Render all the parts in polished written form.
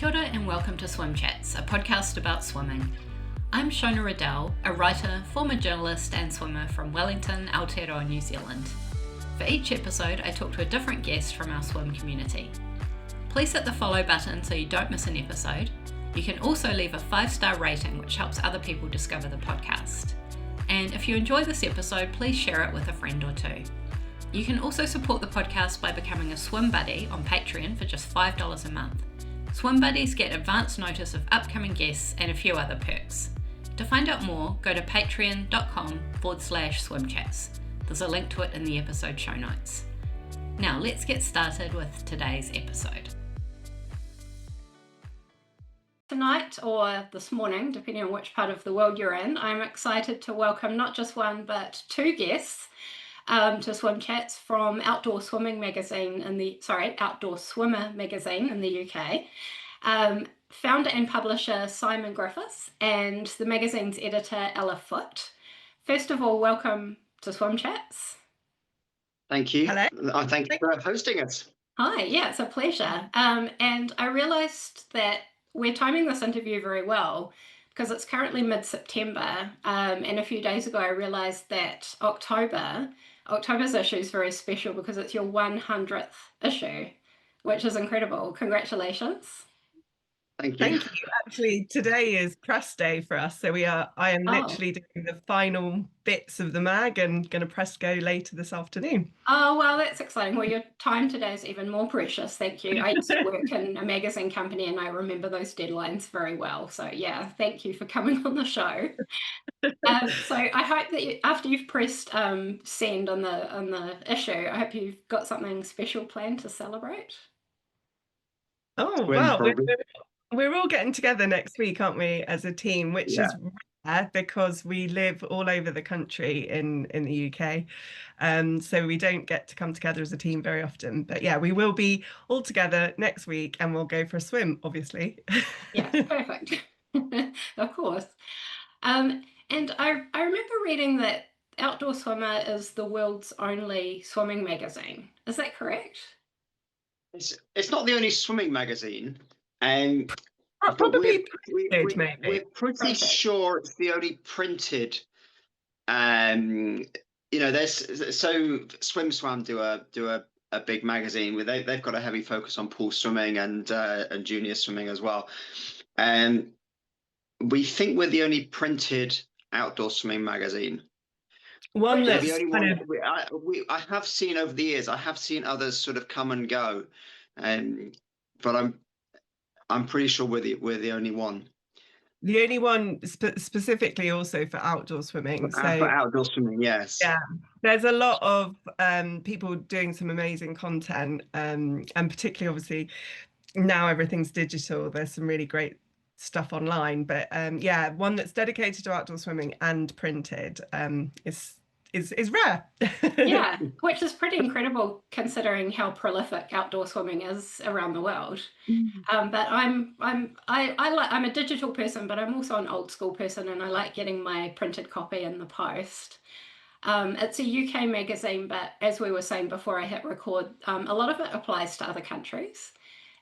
Kia ora and welcome to Swim Chats, a podcast about swimming. I'm Shona Riddell, a writer, former journalist and swimmer from Wellington, Aotearoa, New Zealand. For each episode, I talk to a different guest from our swim community. Please hit the follow button so you don't miss an episode. You can also leave a 5-star rating, which helps other people discover the podcast. And if you enjoy this episode, please share it with a friend or two. You can also support the podcast by becoming a swim buddy on Patreon for just $5 a month. Swim buddies get advance notice of upcoming guests and a few other perks. To find out more, go to patreon.com/swimchats. There's a link to it in the episode show notes. Now let's get started with today's episode. Tonight, or this morning, depending on which part of the world you're in, I'm excited to welcome not just one but two guests to Swim Chats from Outdoor Swimmer magazine in the UK. Founder and publisher Simon Griffiths and the magazine's editor Ella Foote. First of all, welcome to Swim Chats. Thank you. Hello. Thank you for hosting us. Hi, yeah, it's a pleasure. And I realised that we're timing this interview very well because it's currently mid-September, and a few days ago I realised that October's issue is very special because it's your 100th issue, which is incredible. Congratulations. Thank you. Thank you. Actually, today is press day for us. So I am literally doing the final bits of the mag and going to press go later this afternoon. Oh, well, that's exciting. Well, your time today is even more precious. Thank you. I used to work in a magazine company and I remember those deadlines very well. So yeah, thank you for coming on the show. So I hope that after you've pressed send on the issue, I hope you've got something special planned to celebrate. Oh, well, we're all getting together next week, aren't we, as a team, which is rare because we live all over the country in the UK. So we don't get to come together as a team very often. But yeah, we will be all together next week and we'll go for a swim, obviously. Yeah, perfect. Of course. And I remember reading that Outdoor Swimmer is the world's only swimming magazine. Is that correct? It's not the only swimming magazine. Probably we're pretty sure it's the only printed. There's Swim Swam do a big magazine where they've got a heavy focus on pool swimming and junior swimming as well. And we think we're the only printed outdoor swimming magazine. One that's the only one I have seen over the years. I have seen others sort of come and go, but I'm pretty sure we're the only one. The only one specifically also for outdoor swimming. For outdoor swimming, yes. Yeah, there's a lot of people doing some amazing content, and particularly obviously now everything's digital. There's some really great stuff online, but one that's dedicated to outdoor swimming and printed is rare. Yeah, which is pretty incredible considering how prolific outdoor swimming is around the world. But I'm a digital person, but I'm also an old school person, and I like getting my printed copy in the post. It's a UK magazine, but as we were saying before I hit record, a lot of it applies to other countries,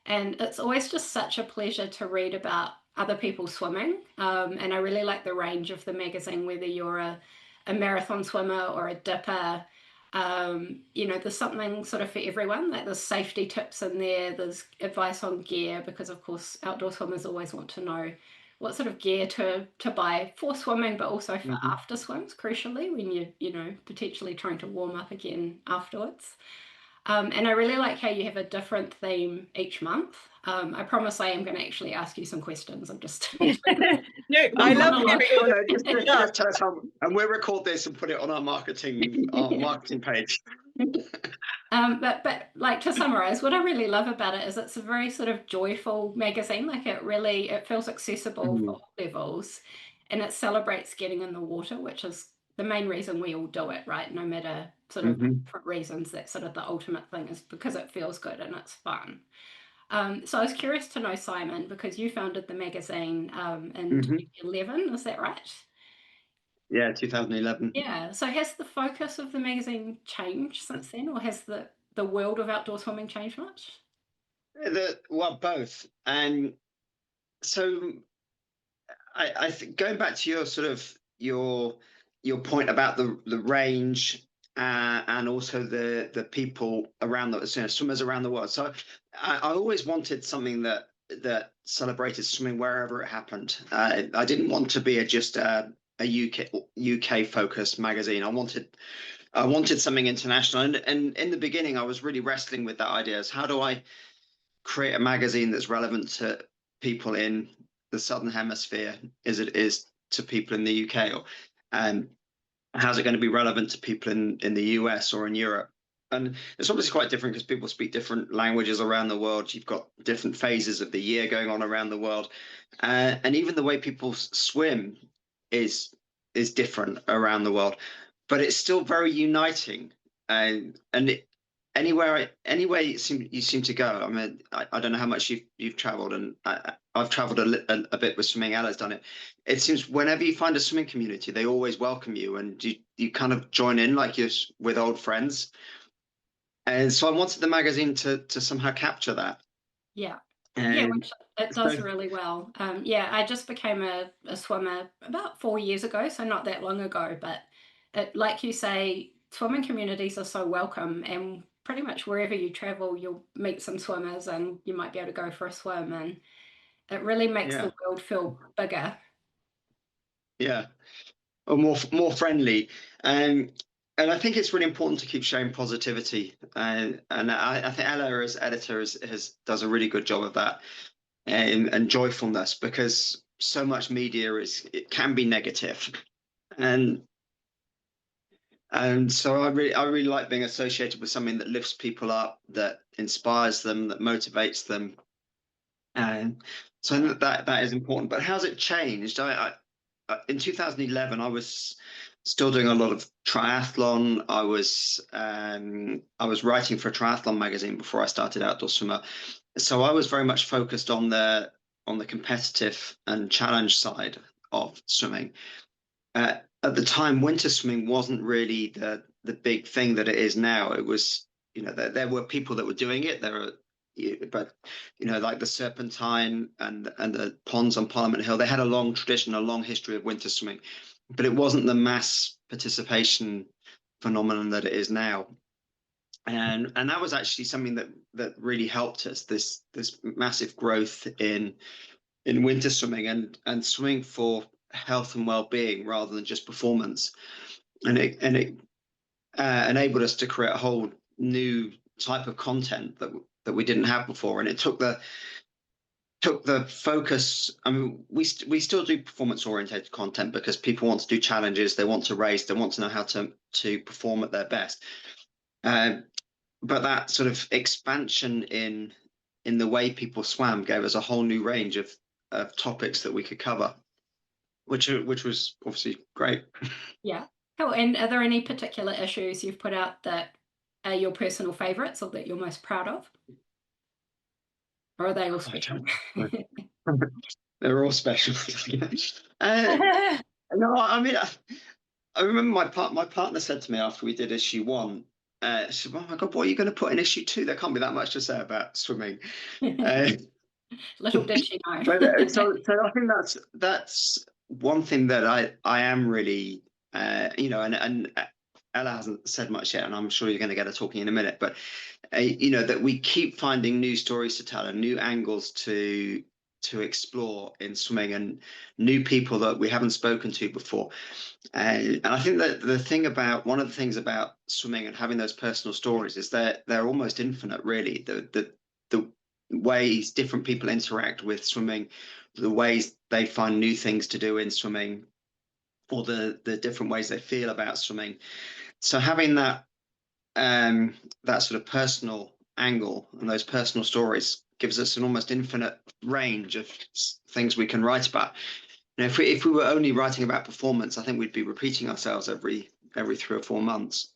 and it's always just such a pleasure to read about other people swimming. And I really like the range of the magazine, whether you're a marathon swimmer or a dipper. There's something sort of for everyone. Like there's safety tips in there, there's advice on gear, because of course outdoor swimmers always want to know what sort of gear to buy for swimming, but also for after swims, crucially, when you're potentially trying to warm up again afterwards. And I really like how you have a different theme each month. I promise I am going to actually ask you some questions. I'm just no, I love just tell us how, and we'll record this and put it on our marketing page. But like, to summarize, what I really love about it is it's a very sort of joyful magazine. Like it feels accessible for all levels, and it celebrates getting in the water, which is the main reason we all do it, right? No matter sort of different reasons, that's sort of the ultimate thing, is because it feels good and it's fun. So I was curious to know, Simon, because you founded the magazine in 2011, is that right? Yeah, 2011. Yeah. So has the focus of the magazine changed since then, or has the world of outdoor swimming changed much? Well, both. And So I think going back to your sort of your point about the range, and also the people around the, you know, swimmers around the world. So I always wanted something that celebrated swimming wherever it happened. I didn't want to be just a UK focused magazine. I wanted something international. And in the beginning, I was really wrestling with that idea: is how do I create a magazine that's relevant to people in the Southern Hemisphere as it is to people in the UK, or how's it going to be relevant to people in the US or in Europe? And it's obviously quite different because people speak different languages around the world. You've got different phases of the year going on around the world, and even the way people swim is different around the world, but it's still very uniting. And anywhere you seem to go. I mean, I don't know how much you've traveled, and I've traveled a bit with swimming. Ella's done it. It seems whenever you find a swimming community, they always welcome you, and you kind of join in like you're with old friends. And so I wanted the magazine to somehow capture that. Yeah. Yeah, And which it does really well. Yeah, I just became a swimmer about 4 years ago, so not that long ago. But like you say, swimming communities are so welcome, and pretty much wherever you travel, you'll meet some swimmers, and you might be able to go for a swim, and it really makes yeah, the world feel bigger. yeah, or more friendly. And I think it's really important to keep showing positivity. And I think Ella, as editor, does a really good job of that, and joyfulness, because so much media it can be negative. And so I really like being associated with something that lifts people up, that inspires them, that motivates them. And so that is important. But how's it changed? In 2011, I was still doing a lot of triathlon. I was writing for a triathlon magazine before I started Outdoor Swimmer. So I was very much focused on the competitive and challenge side of swimming. At the time, winter swimming wasn't really the big thing that it is now. It was, you know, there were people that were doing it. But you know, like the Serpentine and the ponds on Parliament Hill, they had a long tradition, a long history of winter swimming, but it wasn't the mass participation phenomenon that it is now. And that was actually something that really helped us, this massive growth in winter swimming, and swimming for health and well-being rather than just performance. And it enabled us to create a whole new type of content that we didn't have before. And it took the focus. I mean, we still do performance oriented content because people want to do challenges, they want to race, they want to know how to perform at their best. But that sort of expansion in the way people swam gave us a whole new range of topics that we could cover, which was obviously great. Yeah. Cool. And are there any particular issues you've put out that are your personal favorites or that you're most proud of? Or are they all special? They're all special. No, I mean, I remember my partner said to me after we did issue 1, she said, "Oh my God, what are you going to put in issue 2? There can't be that much to say about swimming." Little did she know. so I think that's one thing that I am really, you know, and Ella hasn't said much yet, and I'm sure you're going to get her talking in a minute, but you know, that we keep finding new stories to tell and new angles to explore in swimming, and new people that we haven't spoken to before. And I think that one of the things about swimming and having those personal stories is that they're almost infinite, really. The ways different people interact with swimming, the ways they find new things to do in swimming, or the different ways they feel about swimming. So having that sort of personal angle and those personal stories gives us an almost infinite range of things we can write about. You know, if we were only writing about performance, I think we'd be repeating ourselves every 3 or 4 months.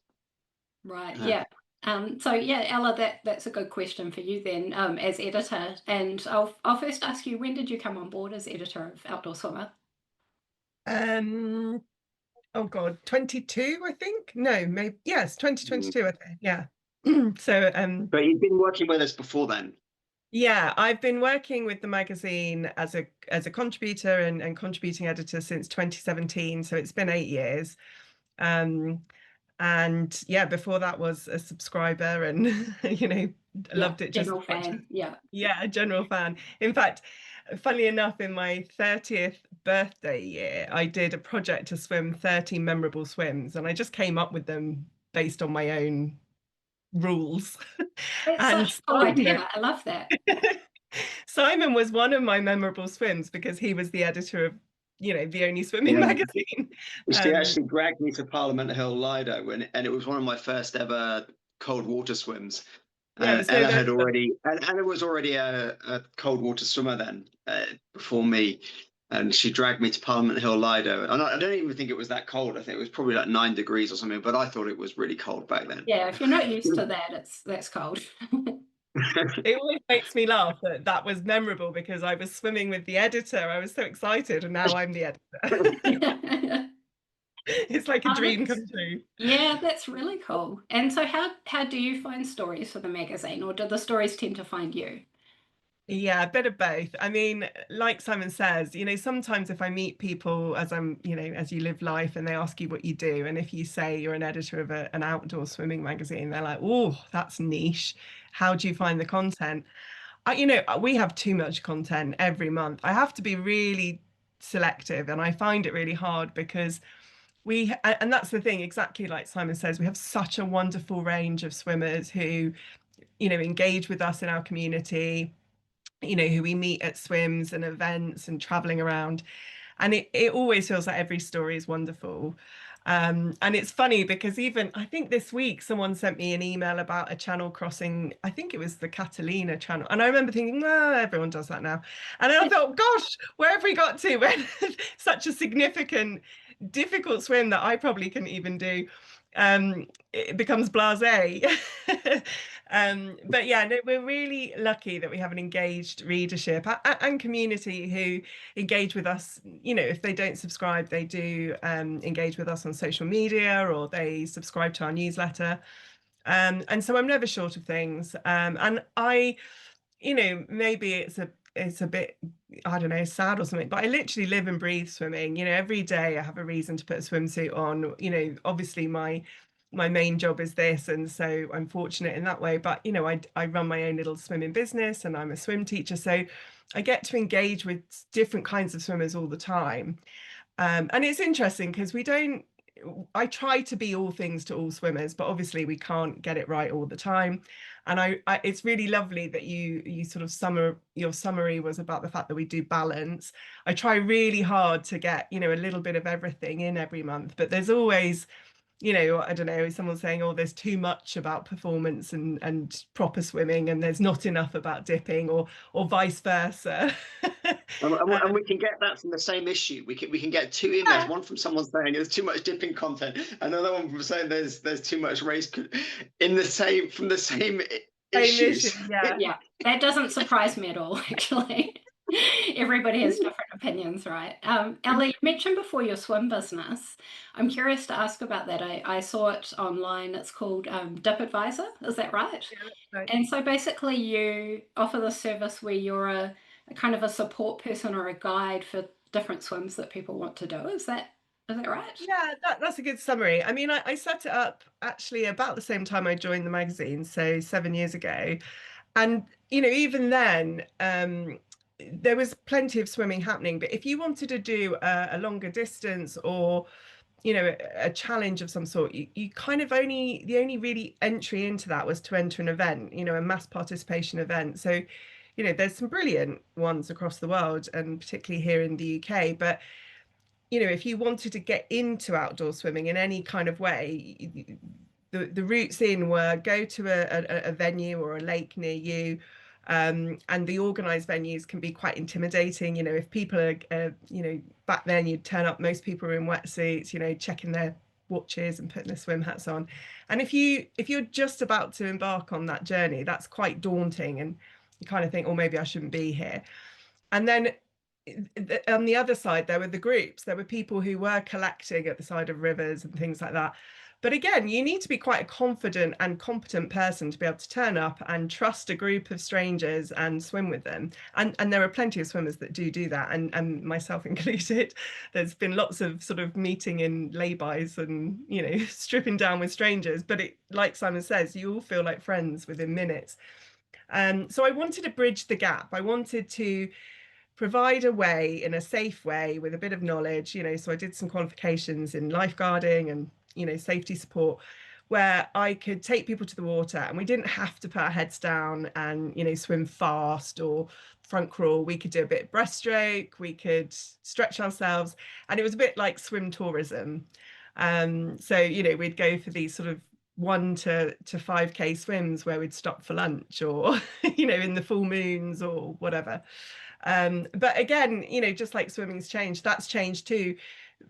Right. Yeah. So yeah, Ella, that's a good question for you then, as editor. And I'll first ask you, when did you come on board as editor of Outdoor Swimmer? Oh God, 22, I think. No, maybe yes, 2022, I think. Yeah. So but you've been working with us before then. Yeah, I've been working with the magazine as a contributor and contributing editor since 2017, so it's been 8 years. And yeah, before that was a subscriber and loved it just general as much. fan. Yeah, a general fan. In fact, funnily enough, in my 30th birthday year, I did a project to swim 30 memorable swims, and I just came up with them based on my own rules. That's And such a cool idea. I love that. Simon was one of my memorable swims because he was the editor of, the only swimming magazine. She actually dragged me to Parliament Hill Lido, and it was one of my first ever cold water swims. Yeah, And Ella had already, and Ella was already a cold water swimmer then, before me. And she dragged me to Parliament Hill Lido. And I don't even think it was that cold. I think it was probably like 9 degrees or something, but I thought it was really cold back then. Yeah, if you're not used to that, that's cold. It always makes me laugh that was memorable because I was swimming with the editor. I was so excited, and now I'm the editor. It's like a dream come true. Yeah, that's really cool. And so how do you find stories for the magazine, or do the stories tend to find you? Yeah, a bit of both. I mean, like Simon says, sometimes if I meet people as as you live life and they ask you what you do, and if you say you're an editor of an outdoor swimming magazine, they're like, oh, that's niche. How do you find the content? We have too much content every month. I have to be really selective, and I find it really hard because and that's the thing, exactly like Simon says, we have such a wonderful range of swimmers who, engage with us in our community, who we meet at swims and events and traveling around. And it always feels like every story is wonderful. And it's funny because even I think this week someone sent me an email about a channel crossing. I think it was the Catalina channel. And I remember thinking, no, everyone does that now. And then I thought, gosh, where have we got to when such a significant, difficult swim that I probably couldn't even do, it becomes blasé. But yeah, no, we're really lucky that we have an engaged readership and community who engage with us. If they don't subscribe, they do engage with us on social media, or they subscribe to our newsletter. And so I'm never short of things. And I, maybe it's a bit, I don't know, sad or something, but I literally live and breathe swimming. Every day I have a reason to put a swimsuit on. Obviously my main job is this, and so I'm fortunate in that way, but I run my own little swimming business, and I'm a swim teacher, so I get to engage with different kinds of swimmers all the time. And it's interesting because I try to be all things to all swimmers, but obviously we can't get it right all the time. And it's really lovely that you sort of your summary was about the fact that we do balance. I try really hard to get, a little bit of everything in every month, but there's always, I don't know, someone saying, oh, there's too much about performance and proper swimming, and there's not enough about dipping, or vice versa. And we can get that from the same issue. We can get 2 emails, one from someone saying there's too much dipping content, another one from saying there's too much race from the same issues. Yeah, that doesn't surprise me at all, actually. Everybody has different opinions, right? Ella, you mentioned before your swim business. I'm curious to ask about that. I saw it online. It's called Dip Advisor. Is that right? Yeah, that's right. And so basically you offer the service where you're a kind of a support person or a guide for different swims that people want to do. Is that right? Yeah, that's a good summary. I mean, I set it up actually about the same time I joined the magazine, so 7 years ago. And, even then, there was plenty of swimming happening. But if you wanted to do a longer distance, or, a challenge of some sort, you kind of the only really entry into that was to enter an event, a mass participation event. So, there's some brilliant ones across the world, and particularly here in the UK. But if you wanted to get into outdoor swimming in any kind of way, the routes in were go to a venue or a lake near you. And the organized venues can be quite intimidating. If people are, back then you'd turn up, most people were in wetsuits, checking their watches and putting their swim hats on. And if you're just about to embark on that journey, that's quite daunting, and you kind of think, oh, maybe I shouldn't be here. And then on the other side, there were the groups. There were people who were collecting at the side of rivers and things like that. But again, you need to be quite a confident and competent person to be able to turn up and trust a group of strangers and swim with them. And there are plenty of swimmers that do that, and myself included. There's been lots of sort of meeting in laybys and, you know, stripping down with strangers. But it, like Simon says, you all feel like friends within minutes. So I wanted to bridge the gap. I wanted to provide a way, in a safe way, with a bit of knowledge, you know, so I did some qualifications in lifeguarding and, you know, safety support, where I could take people to the water and we didn't have to put our heads down and, you know, swim fast or front crawl. We could do a bit of breaststroke, we could stretch ourselves, and it was a bit like swim tourism. So, you know, we'd go for these sort of 1 to 5K swims where we'd stop for lunch, or, you know, in the full moons or whatever. But again, you know, just like swimming's changed, that's changed too.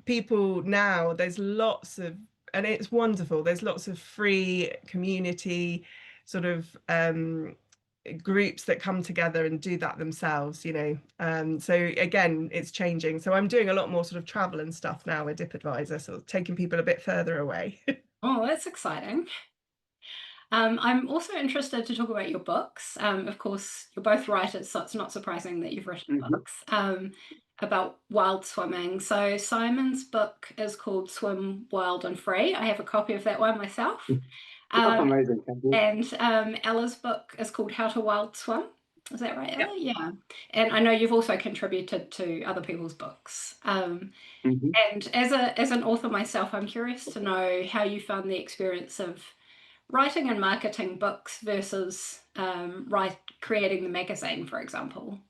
People now, there's lots of, and it's wonderful, there's lots of free community sort of groups that come together and do that themselves, you know. So again, it's changing. So I'm doing a lot more sort of travel and stuff now with Dip Advisor, so taking people a bit further away. Oh, that's exciting. I'm also interested to talk about your books. Of course, you're both writers, so it's not surprising that you've written books about wild swimming. So Simon's book is called Swim Wild and Free. I have a copy of that one myself. Amazing. Thank you. And Ella's book is called How to Wild Swim. Is that right, Ella? Yep. Yeah. And I know you've also contributed to other people's books. And as an author myself, I'm curious to know how you found the experience of writing and marketing books versus creating the magazine, for example.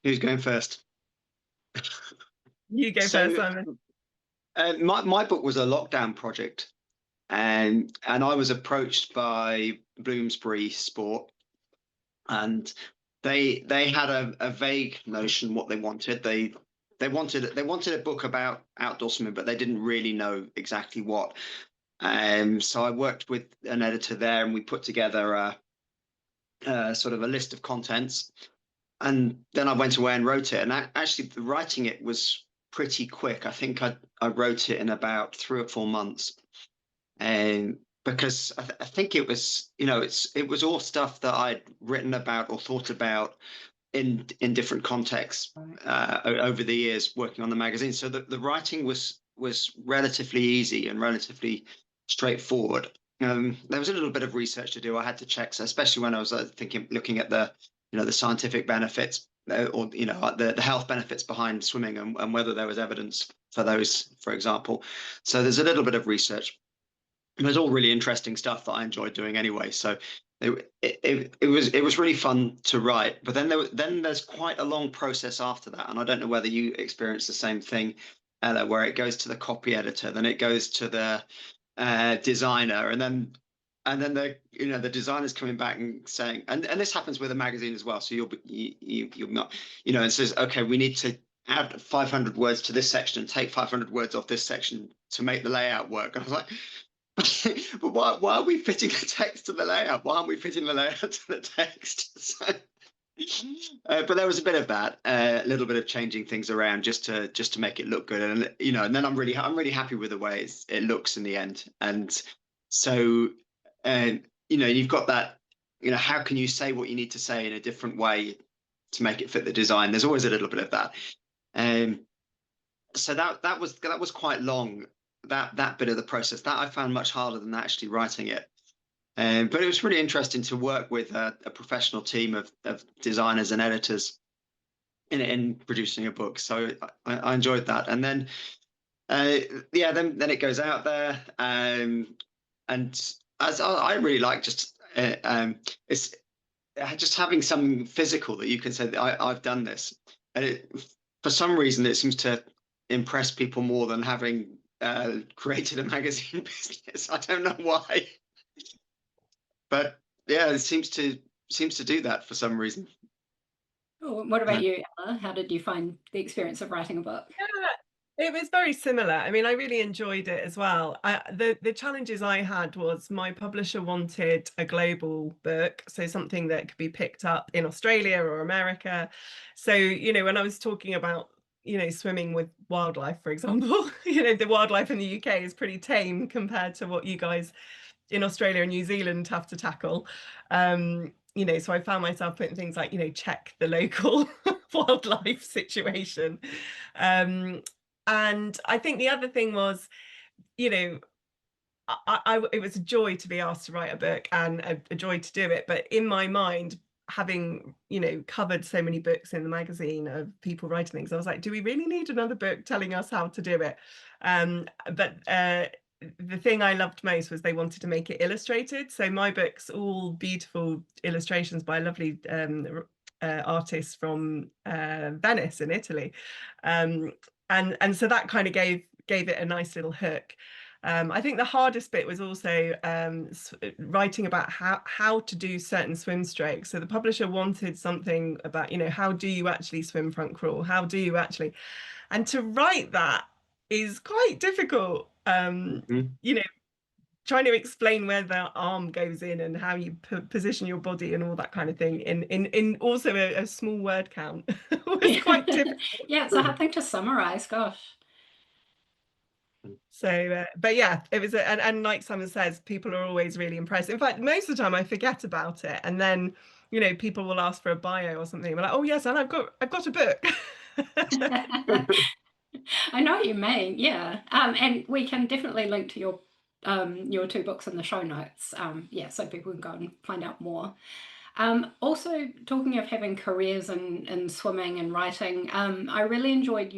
Who's going first? You go first, Simon. My book was a lockdown project, and I was approached by Bloomsbury Sport, and they had a vague notion what they wanted. They wanted a book about outdoor swimming, but they didn't really know exactly what. So I worked with an editor there, and we put together a sort of a list of contents, and then I went away and wrote it. And actually, writing it was pretty quick. I think I wrote it in about 3 or 4 months, and because I think it was, you know, it was all stuff that I'd written about or thought about in different contexts over the years working on the magazine. So the writing was relatively easy and relatively straightforward. There was a little bit of research to do. I had to check, so especially when I was looking at the, you know, the scientific benefits or, you know, the health benefits behind swimming and whether there was evidence for those, for example. So there's a little bit of research. It was all really interesting stuff that I enjoyed doing anyway. So it was really fun to write. But then there's quite a long process after that, and I don't know whether you experience the same thing, Ella, where it goes to the copy editor, then it goes to the designer, and then the, you know, the designer's coming back and saying, and this happens with a magazine as well. So you're not, you know, and says, okay, we need to add 500 words to this section and take 500 words off this section to make the layout work. And I was like, but why are we fitting the text to the layout? Why aren't we fitting the layout to the text? So, but there was a bit of that, a little bit of changing things around just to make it look good, and, you know, and then I'm really happy with the way it looks in the end. And so, you know, you've got that, you know, how can you say what you need to say in a different way to make it fit the design? There's always a little bit of that. So that was quite long. That bit of the process that I found much harder than actually writing it. But it was really interesting to work with a professional team of designers and editors in producing a book. So I enjoyed that. And then, then it goes out there. And as I really like it's just having something physical that you can say that I've done this. And for some reason, it seems to impress people more than having created a magazine business. I don't know why. But yeah, it seems to do that for some reason. Oh, what about you, Ella? How did you find the experience of writing a book? Yeah, it was very similar. I mean, I really enjoyed it as well. The challenges I had was my publisher wanted a global book, so something that could be picked up in Australia or America. So, you know, when I was talking about swimming with wildlife, for example. The wildlife in the UK is pretty tame compared to what you guys in Australia and New Zealand have to tackle. So I found myself putting things like, check the local wildlife situation. And I think the other thing was, it was a joy to be asked to write a book and a joy to do it. But in my mind, having, covered so many books in the magazine of people writing things, I was like, do we really need another book telling us how to do it? But the thing I loved most was they wanted to make it illustrated. So my book's all beautiful illustrations by a lovely artist from Venice in Italy. And so that kind of gave it a nice little hook. I think the hardest bit was also writing about how to do certain swim strokes. So the publisher wanted something about, how do you actually swim front crawl? How do you actually? And to write that is quite difficult. Trying to explain where the arm goes in and how you position your body and all that kind of thing in also a small word count was quite difficult. Yeah, it's a hard thing to summarize, gosh. So, but yeah, it was, and like Simon says, people are always really impressed. In fact, most of the time I forget about it, and then people will ask for a bio or something. I'm like, oh yes, and I've got a book. I know what you mean, yeah. And we can definitely link to your 2 books in the show notes. Yeah, so people can go and find out more. Also, talking of having careers in swimming and writing, I really enjoyed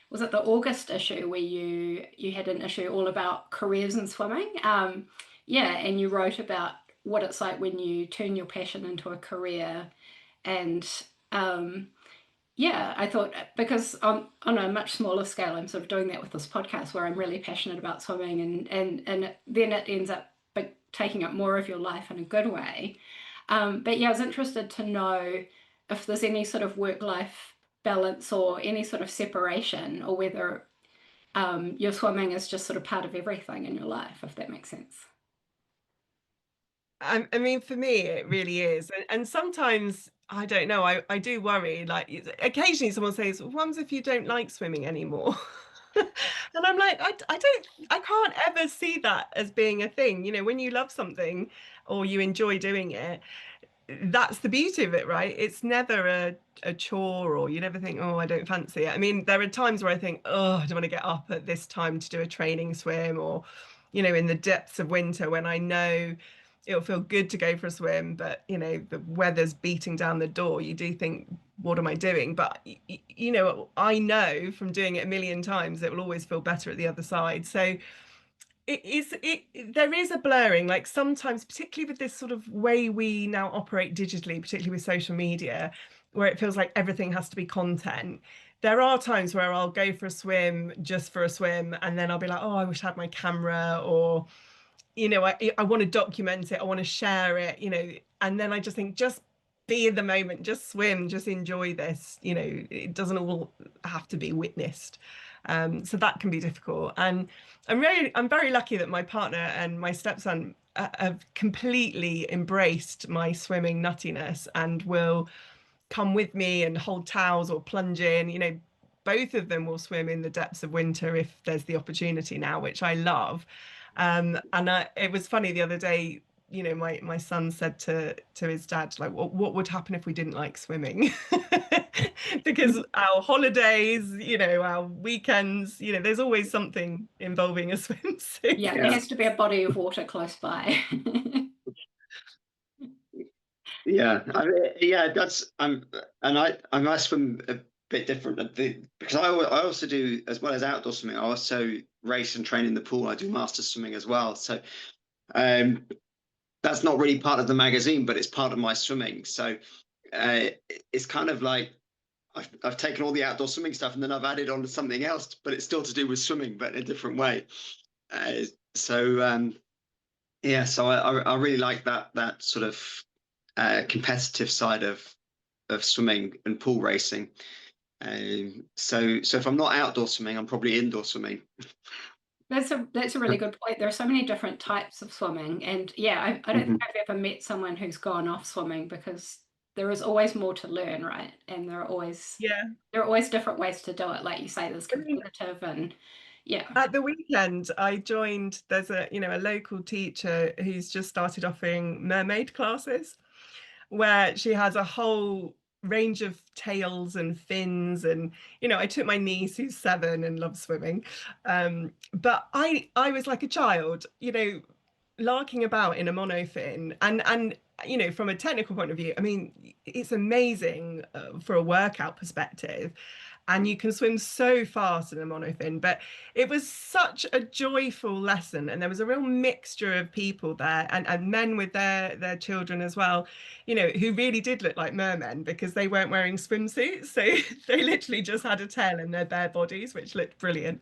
was it the August issue where you had an issue all about careers in swimming? Yeah, and you wrote about what it's like when you turn your passion into a career. And yeah, I thought, because on a much smaller scale, I'm sort of doing that with this podcast where I'm really passionate about swimming, and then it ends up taking up more of your life in a good way. But yeah, I was interested to know if there's any sort of work-life balance or any sort of separation, or whether your swimming is just sort of part of everything in your life, if that makes sense. I mean, for me, it really is. And sometimes, I don't know, I do worry, like occasionally someone says, what if you don't like swimming anymore? And I'm like, I can't ever see that as being a thing. When you love something or you enjoy doing it, that's the beauty of it, right? It's never a chore, or you never think, oh, I don't fancy it. I mean, there are times where I think, oh, I don't want to get up at this time to do a training swim, or in the depths of winter when I know it'll feel good to go for a swim, but the weather's beating down the door, you do think, what am I doing? But I know from doing it a million times, it will always feel better at the other side. So there is a blurring, like sometimes, particularly with this sort of way we now operate digitally, particularly with social media, where it feels like everything has to be content. There are times where I'll go for a swim just for a swim, and then I'll be like, oh, I wish I had my camera, or I want to document it, I want to share it, and then I just think, just be in the moment, just swim, just enjoy this, it doesn't all have to be witnessed. So that can be difficult. And I'm very lucky that my partner and my stepson have completely embraced my swimming nuttiness and will come with me and hold towels or plunge in. Both of them will swim in the depths of winter if there's the opportunity now, which I love. And it was funny the other day, my son said to his dad, like, what would happen if we didn't like swimming? Because our holidays, our weekends, there's always something involving a swimsuit. Yeah, there has to be a body of water close by. Yeah, that's and I swim a bit different because I also do, as well as outdoor swimming, I also race and train in the pool. I do master swimming as well, so that's not really part of the magazine, but it's part of my swimming. So it's kind of like I've taken all the outdoor swimming stuff and then I've added on to something else, but it's still to do with swimming, but in a different way. So I really like that sort of competitive side of swimming and pool racing. So if I'm not outdoor swimming, I'm probably indoor swimming. That's a really good point. There are so many different types of swimming, and yeah, I don't think I've ever met someone who's gone off swimming because there is always more to learn, right? And there are always different ways to do it. Like you say, there's competitive and At the weekend, I joined, there's a local teacher who's just started offering mermaid classes, where she has a whole range of tails and fins. And I took my niece who's 7 and loves swimming, but I was like a child, larking about in a monofin. And from a technical point of view, I mean, it's amazing for a workout perspective, and you can swim so fast in a monofin. But it was such a joyful lesson, and there was a real mixture of people there, and men with their children as well, who really did look like mermen because they weren't wearing swimsuits, so they literally just had a tail and their bare bodies, which looked brilliant.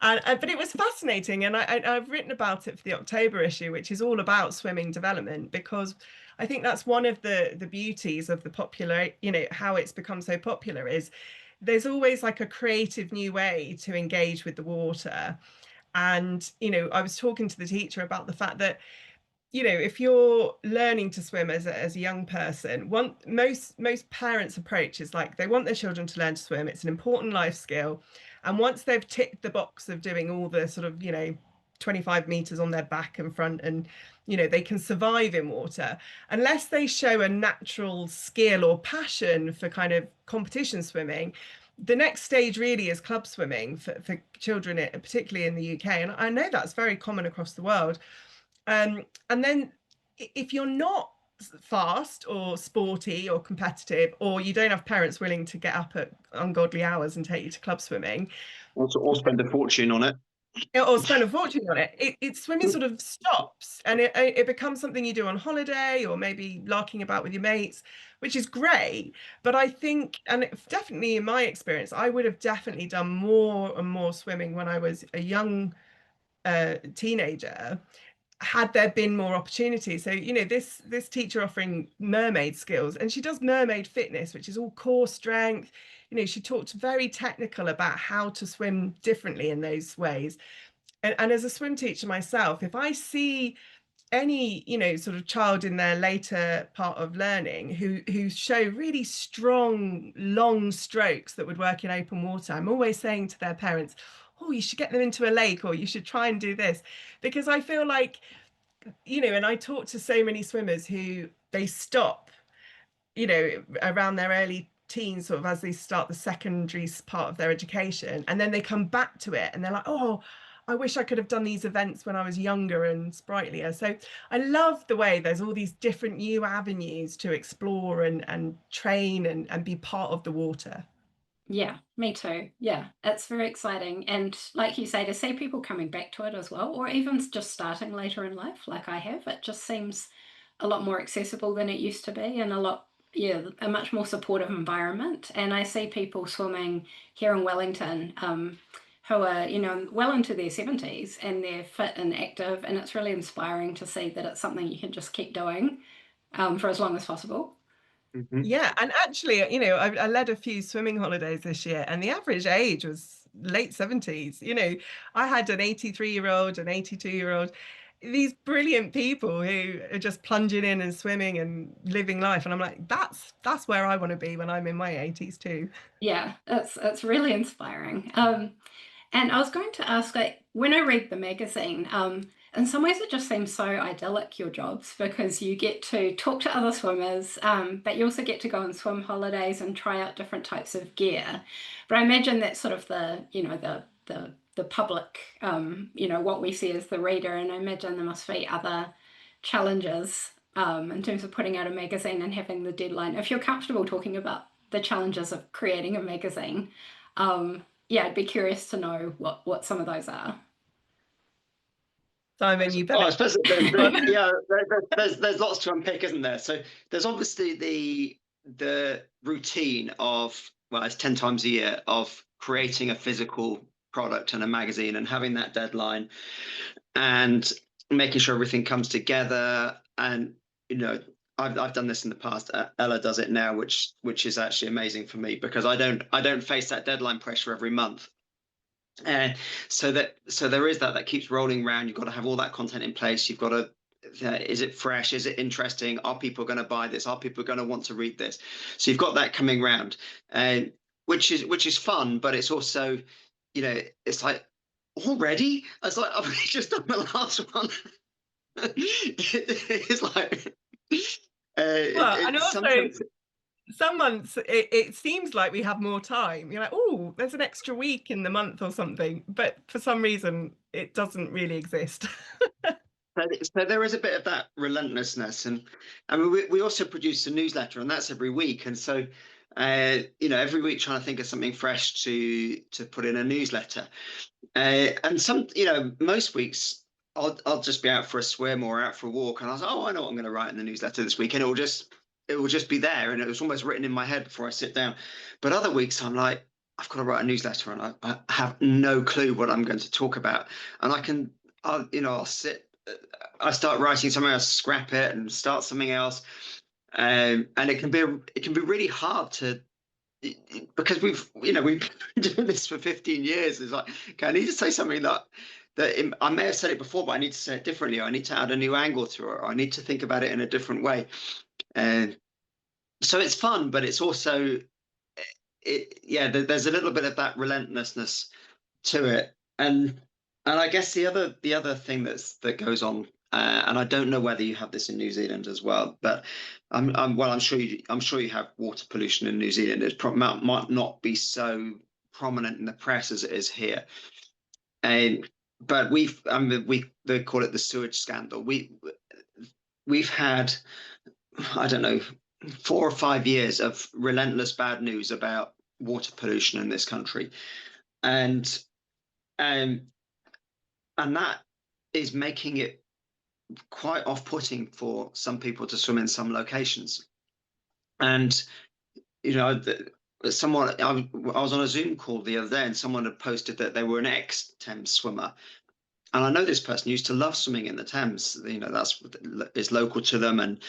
But it was fascinating, and I've written about it for the October issue, which is all about swimming development, because I think that's one of the beauties of the popular, how it's become so popular, is there's always like a creative new way to engage with the water. And I was talking to the teacher about the fact that if you're learning to swim as a young person, most parents' approach is like they want their children to learn to swim. It's an important life skill. And once they've ticked the box of doing all the sort of 25 meters on their back and front, and they can survive in water, unless they show a natural skill or passion for kind of competition swimming, the next stage really is club swimming for children, particularly in the UK. And I know that's very common across the world. And then if you're not fast or sporty or competitive, or you don't have parents willing to get up at ungodly hours and take you to club swimming, or spend a fortune on it, swimming sort of stops, and it becomes something you do on holiday, or maybe larking about with your mates, which is great. But I think, and definitely in my experience, I would have definitely done more and more swimming when I was a young teenager, had there been more opportunity. So this teacher offering mermaid skills, and she does mermaid fitness, which is all core strength. She talked very technical about how to swim differently in those ways. And as a swim teacher myself, if I see any sort of child in their later part of learning who show really strong long strokes that would work in open water, I'm always saying to their parents, oh, you should get them into a lake, or you should try and do this. Because I feel like, and I talk to so many swimmers who they stop, around their early teens, sort of as they start the secondary part of their education, and then they come back to it and they're like, oh, I wish I could have done these events when I was younger and sprightlier. So I love the way there's all these different new avenues to explore and train and be part of the water. Yeah, me too. Yeah, it's very exciting. And like you say, to see people coming back to it as well, or even just starting later in life, like I have, it just seems a lot more accessible than it used to be, and a much more supportive environment. And I see people swimming here in Wellington, who are, well into their 70s, and they're fit and active. And it's really inspiring to see that it's something you can just keep doing for as long as possible. Mm-hmm. Yeah, and actually, I led a few swimming holidays this year, and the average age was late 70s. I had an 83-year-old, an 82-year-old, these brilliant people who are just plunging in and swimming and living life. And I'm like, that's where I want to be when I'm in my 80s too. Yeah, it's really inspiring. And I was going to ask, like, when I read the magazine, in some ways it just seems so idyllic, your jobs, because you get to talk to other swimmers, but you also get to go on swim holidays and try out different types of gear. But I imagine that's sort of the public, what we see as the reader, and I imagine there must be other challenges in terms of putting out a magazine and having the deadline. If you're comfortable talking about the challenges of creating a magazine, yeah, I'd be curious to know what some of those are. Simon, you better. I suppose there's lots to unpick, isn't there? So there's obviously the routine of, well, it's 10 times a year of creating a physical product and a magazine and having that deadline and making sure everything comes together. And I've done this in the past. Ella does it now, which is actually amazing for me, because I don't face that deadline pressure every month. So there is that keeps rolling around. You've got to have all that content in place. You've got to is it fresh? Is it interesting? Are people going to buy this? Are people going to want to read this? So you've got that coming round, and which is fun, but it's also, it's like, already? I was like, I've only just done the last one. It's like, and also sometimes some months it seems like we have more time. You're like, oh, there's an extra week in the month or something, but for some reason it doesn't really exist. So there is a bit of that relentlessness, and I mean we also produce a newsletter, and that's every week, and so every week trying to think of something fresh to put in a newsletter, and most weeks I'll just be out for a swim or out for a walk, and I was like, oh, I know what I'm going to write in the newsletter this week, and it will just be there, and it was almost written in my head before I sit down. But other weeks I'm like, I've got to write a newsletter, and I have no clue what I'm going to talk about, and I'll sit. I start writing something else, scrap it, and start something else, and it can be really hard to, because we've been doing this for 15 years. It's like, okay, I need to say something that I may have said it before, but I need to say it differently. I need to add a new angle to it. Or I need to think about it in a different way, and so it's fun, but it's also there's a little bit of that relentlessness to it, and I guess the other thing that goes on, and I don't know whether you have this in New Zealand as well, but I'm sure you have water pollution in New Zealand. It might not be so prominent in the press as it is here, but they call it the sewage scandal. We've had, I don't know, 4 or 5 years of relentless bad news about water pollution in this country, and that is making it quite off-putting for some people to swim in some locations. And someone, I was on a Zoom call the other day, and someone had posted that they were an ex-Thames swimmer, and I know this person used to love swimming in the Thames. It's local to them, and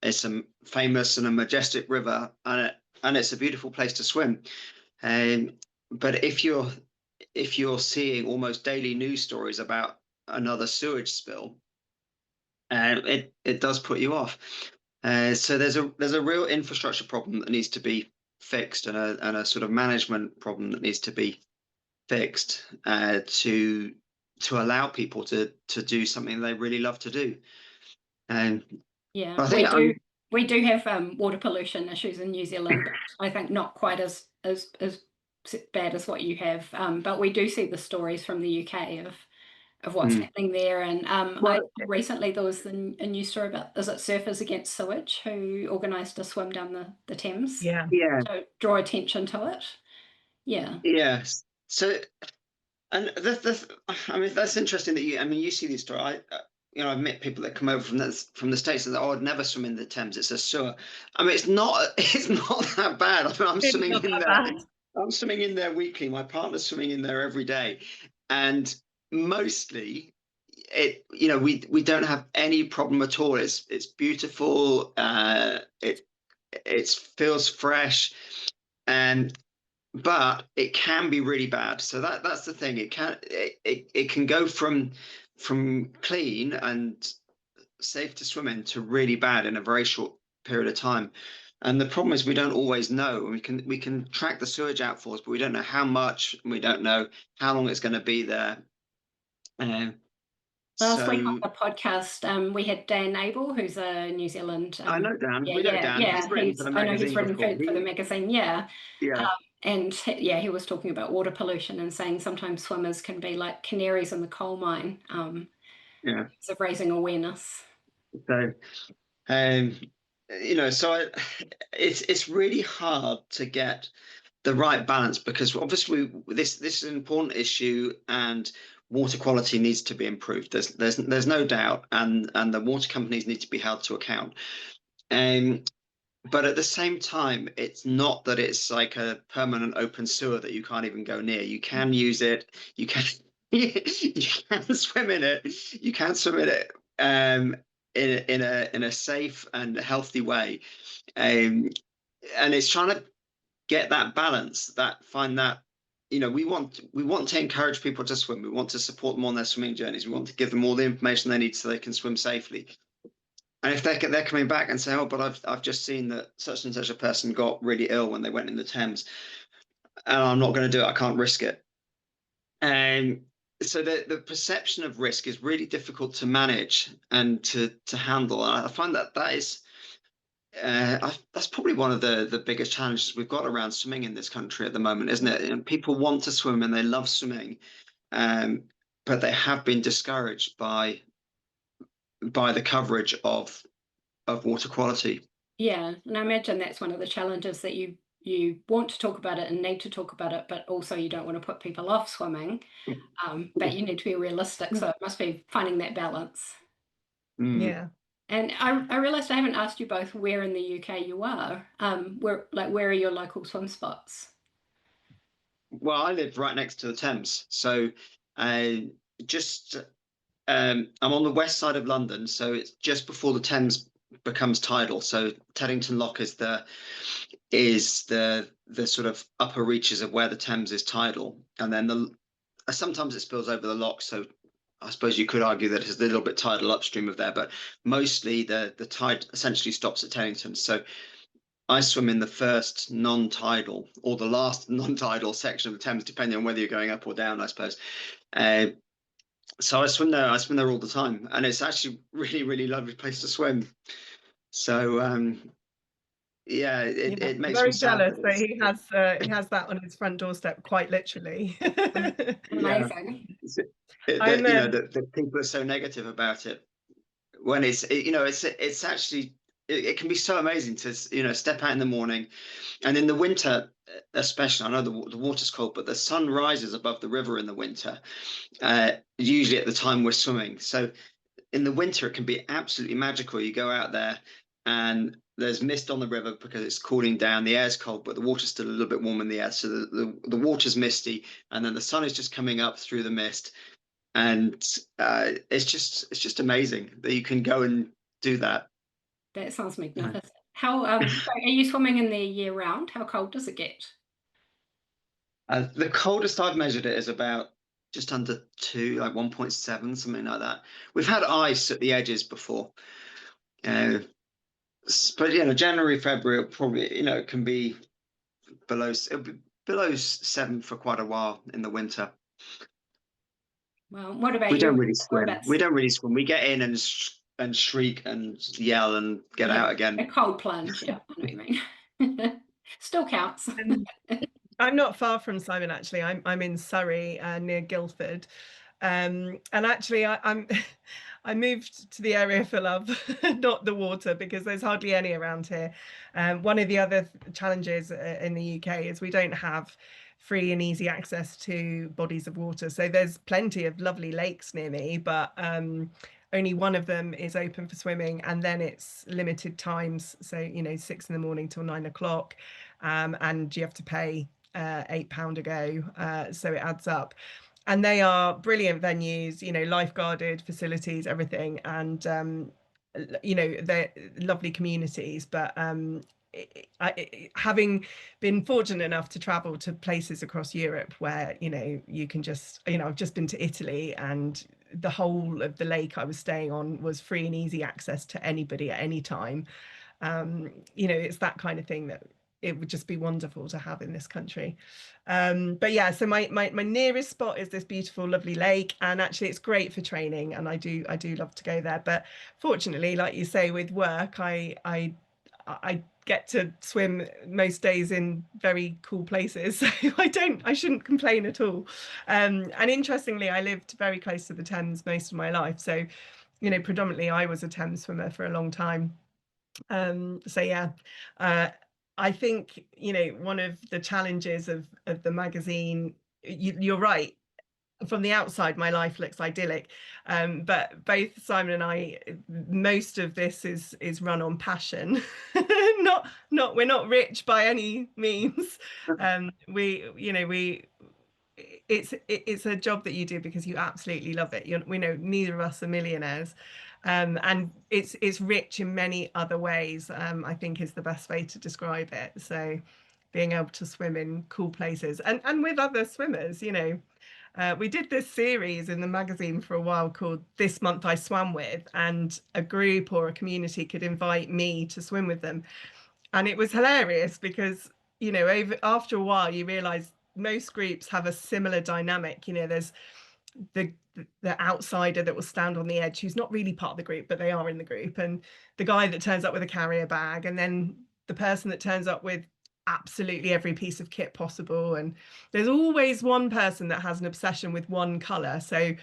it's a famous and a majestic river, and it's a beautiful place to swim. But if you're seeing almost daily news stories about another sewage spill, it does put you off. So there's a real infrastructure problem that needs to be fixed, and a sort of management problem that needs to be fixed, to allow people to do something they really love to do. And yeah, we do have water pollution issues in New Zealand, but I think not quite as bad as what you have. But we do see the stories from the UK of what's happening there. And recently there was a news story about, is it Surfers Against Sewage, who organised a swim down the Thames to draw attention to it. Yes. So, and I mean, that's interesting that you see these stories. I've met people that come over from the States and say, oh, I'd never swim in the Thames, it's a sewer. I mean, it's not that bad. I mean, I'm swimming in there. I'm swimming in there weekly. My partner's swimming in there every day, and mostly we don't have any problem at all. It's beautiful. It feels fresh, but it can be really bad. So that's the thing. It can go from clean and safe to swim in to really bad in a very short period of time. And the problem is we don't always know. We can track the sewage outfalls, but we don't know how much, and we don't know how long it's going to be there. Last week on the podcast, we had Dan Abel, who's a New Zealand. I know Dan. We know Dan. He's written for the magazine. Yeah. And he was talking about water pollution and saying sometimes swimmers can be like canaries in the coal mine. Of raising awareness. So, it's really hard to get the right balance, because obviously this is an important issue, and water quality needs to be improved. There's no doubt, and the water companies need to be held to account. But at the same time, it's not that it's like a permanent open sewer that you can't even go near. You can use it. You can you can swim in it. You can swim in it in a safe and healthy way. And it's trying to get that balance, find that. We want to encourage people to swim. We want to support them on their swimming journeys. We want to give them all the information they need so they can swim safely. And if they're coming back and saying, oh, but I've just seen that such and such a person got really ill when they went in the Thames, and I'm not going to do it, I can't risk it. And so the perception of risk is really difficult to manage and to handle. And I find that is that's probably one of the biggest challenges we've got around swimming in this country at the moment, isn't it? And people want to swim and they love swimming, but they have been discouraged by the coverage of water quality. Yeah, and I imagine that's one of the challenges, that you want to talk about it and need to talk about it, but also you don't want to put people off swimming. But you need to be realistic, so it must be finding that balance. Yeah. And I realized I haven't asked you both where in the UK you are. Where are your local swim spots? Well, I live right next to the Thames, so just I'm on the west side of London, so it's just before the Thames becomes tidal. So Teddington Lock is the sort of upper reaches of where the Thames is tidal, and then sometimes it spills over the lock. So I suppose you could argue that it's a little bit tidal upstream of there, but mostly the tide essentially stops at Teddington. So I swim in the first non-tidal or the last non-tidal section of the Thames, depending on whether you're going up or down, I suppose. So I swim there. I swim there all the time, and it's actually really, really lovely place to swim. So yeah, it makes very me sad jealous that he has that on his front doorstep, quite literally. Amazing. The people are so negative about it, when it's actually it can be so amazing to step out in the morning, and in the winter especially. I know the water's cold, but the sun rises above the river in the winter, usually at the time we're swimming. So in the winter it can be absolutely magical. You go out there and there's mist on the river because it's cooling down. The air's cold, but the water's still a little bit warm in the air, so the water's misty, and then the sun is just coming up through the mist. And it's just amazing that you can go and do that. That sounds magnificent. How are you swimming in there year round? How cold does it get? The coldest I've measured it is about just under 2, like 1.7, something like that. We've had ice at the edges before, but January, February, it probably it can be below 7 for quite a while in the winter. Well, what about we you? don't really swim. We don't really swim. We get in and shriek and yell and get out again. A cold plunge, yeah, I know what you mean. Still counts. I'm not far from Simon, actually. I'm in Surrey, near Guildford, and actually I moved to the area for love, not the water, because there's hardly any around here. One of the other challenges in the UK is we don't have free and easy access to bodies of water. So there's plenty of lovely lakes near me, but only one of them is open for swimming, and then it's limited times. So 6 in the morning till 9 o'clock, and you have to pay £8 a go, so it adds up. And they are brilliant venues, lifeguarded facilities, everything, and they're lovely communities. But having been fortunate enough to travel to places across Europe where you can just I've just been to Italy, and the whole of the lake I was staying on was free and easy access to anybody at any time. It's that kind of thing that it would just be wonderful to have in this country. But yeah, so my nearest spot is this beautiful, lovely lake, and actually it's great for training, and I do love to go there. But fortunately, like you say, with work, I get to swim most days in very cool places, so I shouldn't complain at all. And interestingly, I lived very close to the Thames most of my life, so predominantly I was a Thames swimmer for a long time. So yeah, I think one of the challenges of the magazine, you're right, from the outside my life looks idyllic, but both Simon and I, most of this is run on passion. We're not rich by any means. It's a job that you do because you absolutely love it. We know neither of us are millionaires, and it's rich in many other ways, I think is the best way to describe it. So being able to swim in cool places and with other swimmers, We did this series in the magazine for a while called This Month I Swam With, and a group or a community could invite me to swim with them. And it was hilarious because, you know, after a while, you realize most groups have a similar dynamic. You know, there's the outsider that will stand on the edge who's not really part of the group, but they are in the group, and the guy that turns up with a carrier bag, and then the person that turns up with absolutely every piece of kit possible. And there's always one person that has an obsession with one color. So,